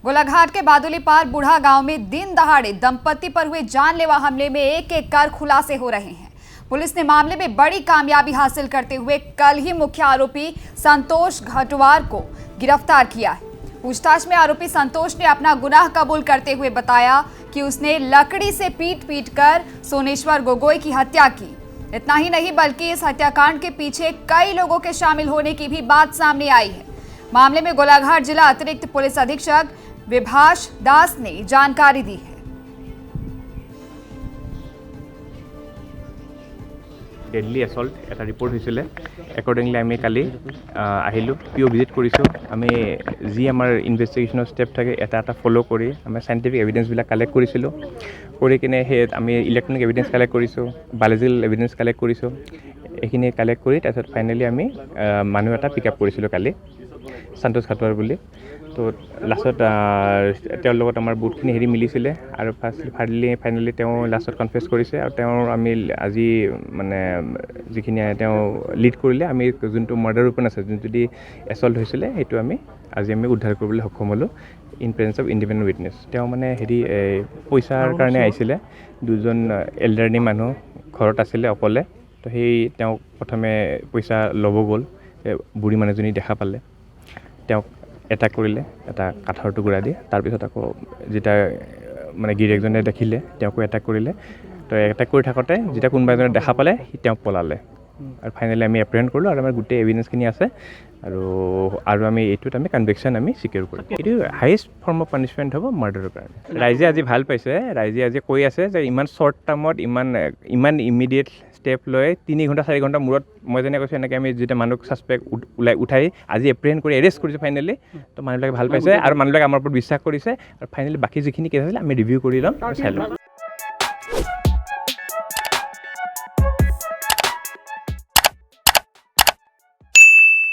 गोलाघाट के बादुली पार बूढ़ा गांव में दिन दहाड़े दंपति पर हुए जानलेवा हमले में एक-एक कर खुलासे हो रहे हैं। पुलिस ने मामले में बड़ी कामयाबी हासिल करते हुए कल ही मुख्य आरोपी संतोष घटवार को गिरफ्तार किया है। पूछताछ में आरोपी संतोष ने अपना गुनाह कबूल करते हुए बताया कि उसने लकड़ी से पीट कर सोनेश्वर गोगोई की हत्या की। इतना ही नहीं बल्कि इस हत्याकांड के पीछे कई लोगों के शामिल होने की भी बात सामने आई है। मामले में गोलाघाट जिला अतिरिक्त पुलिस अधीक्षक विभाष दास ने जानकारी दी है। डेडली असल्ट এটা ৰিপৰ্ট হৈছিলে একৰ্ডিংলি আমি কালি আহিলোঁ পিও ভিজিট কৰিছোঁ আমি যি আমাৰ ইনভেষ্টিগেশ্যনৰ ষ্টেপ থাকে এটা ফ'ল' কৰি আমাৰ সাইণ্টিফিক এভিডেন্সবিলাক কালেক্ট কৰিছিলোঁ কৰি কিনে সেই আমি ইলেক্ট্ৰনিক এভিডেন্স কালেক্ট কৰিছোঁ বায়োলজিকেল এভিডেন্স কালেক্ট কৰিছোঁ এইখিনি কালেক্ট কৰি তাৰপিছত ফাইনেলি আমি মানুহ এটা পিক আপ কৰিছিলোঁ কালি সন্তোষ ঘাটৱাৰ বুলি তো লাষ্টত তেওঁৰ লগত আমাৰ বহুতখিনি হেৰি মিলিছিলে আৰু ফাইনেলি তেওঁ লাষ্টত কনফেছ কৰিছে আৰু তেওঁৰ আমি আজি মানে যিখিনি তেওঁ লিড কৰিলে আমি যোনটো মাৰ্ডাৰ ওপেন আছে যোনটো দি এছল্ট হৈছিলে সেইটো আজি আমি উদ্ধাৰ কৰিবলৈ সক্ষম হ'লোঁ in presence of independent witness তেওঁ মানে হেৰি পইচাৰ কাৰণে আহিছিলে দুজন এল্ডাৰলি মানুহ ঘৰত আছিলে অকলে তো সেই তেওঁ প্ৰথমে পইচা ল'ব গ'ল বুঢ়ী মানুহজনী দেখা পালে তেওঁক এটাক কৰিলে এটা কাঠৰ টুকুৰা দি তাৰপিছত আকৌ যেতিয়া মানে গিৰিয়েকজনে দেখিলে তেওঁকো এটাক কৰিলে তো এটাক কৰি থাকোঁতে যেতিয়া কোনোবা এজনে দেখা পালে তেওঁক পলালে আৰু ফাইনেলি আমি এপ্ৰিহেণ্ড কৰিলোঁ আৰু আমাৰ গোটেই এভিডেন্সখিনি আছে আৰু আমি এইটোত কনভিকশ্যন চিকিউৰ কৰিলোঁ এইটো হাইয়েষ্ট ফৰ্ম অফ পানিছমেণ্ট হ'ব মাৰ্ডাৰৰ কাৰণে ৰাইজে আজি ভাল পাইছে ৰাইজে আজি কৈ আছে যে ইমান শ্বৰ্ট টাৰ্মত ইমান ইমিডিয়েট ষ্টেপ লৈ 3 ঘণ্টা 4 ঘণ্টা মূৰত মই যেনে কৈছোঁ এনেকৈ আমি যেতিয়া মানুহক ছাছপেক্ট উঠাই আজি এপ্ৰিহেণ্ড কৰি এৰেষ্ট কৰিছোঁ ফাইনেলি তো মানুহবিলাকে ভাল পাইছে আৰু মানুহবিলাকে আমাৰ ওপৰত বিশ্বাস কৰিছে আৰু ফাইনেলি বাকী যিখিনি কেছ আছিলে আমি ৰিভিউ কৰি ল'ম চাই ল'ম